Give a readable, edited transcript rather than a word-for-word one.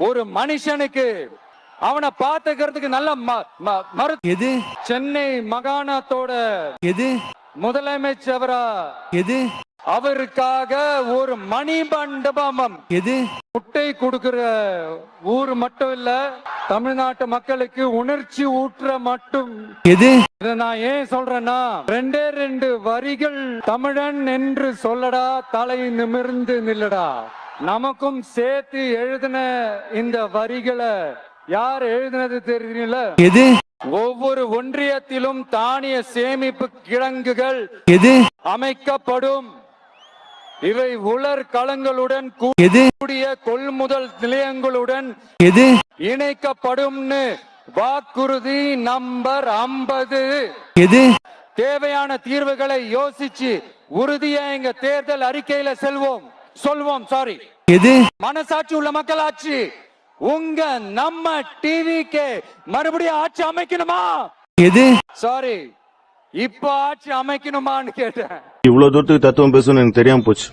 ஒரு மனுஷனுக்கு அவனை பாத்துக்கிறதுக்கு நல்ல எது சென்னை மாகாணத்தோட எது முதலமைச்சரா எது அவருக்காக ஒரு மணிமண்டபம் எது முட்டை கொடுக்கிற ஊர் மட்டும் இல்ல, தமிழ்நாட்டு மக்களுக்கு உணர்ச்சி ஊற்ற மட்டும். எது இத நான் ஏன் சொல்றேன்னா, 2 வரிகள் தமிழன் என்று சொல்லடா, தலை நிமிர்ந்து நில்லடா. நமக்கும் சேர்த்து எழுதின இந்த வரிகளை யார் எழுதினது தெரியல. எது ஒவ்வொரு ஒன்றியத்திலும் தானிய சேமிப்பு கிடங்குகள் எது அமைக்கப்படும். இவை உலர் களங்களுடன் எது கூடிய கொள்முதல் நிலையங்களுடன் எது இணைக்கப்படும்னு வாக்குறுதி நம்பர் 50. எது தேவையான தீர்வுகளை யோசிச்சு உறுதியா எங்க தேர்தல் அறிக்கையில சொல்வோம். சாரி, எது மனசாட்சி உள்ள மக்களாட்சி. உங்க நம்ம டிவிக்கு மறுபடியும் ஆட்சி அமைக்கணுமா? எது சாரி, இப்ப ஆட்சி அமைக்கணுமான்னு கேட்டேன். இவ்வளவு தூரத்துக்கு தத்துவம் பேசணும்னு எனக்கு தெரியாம போச்சு.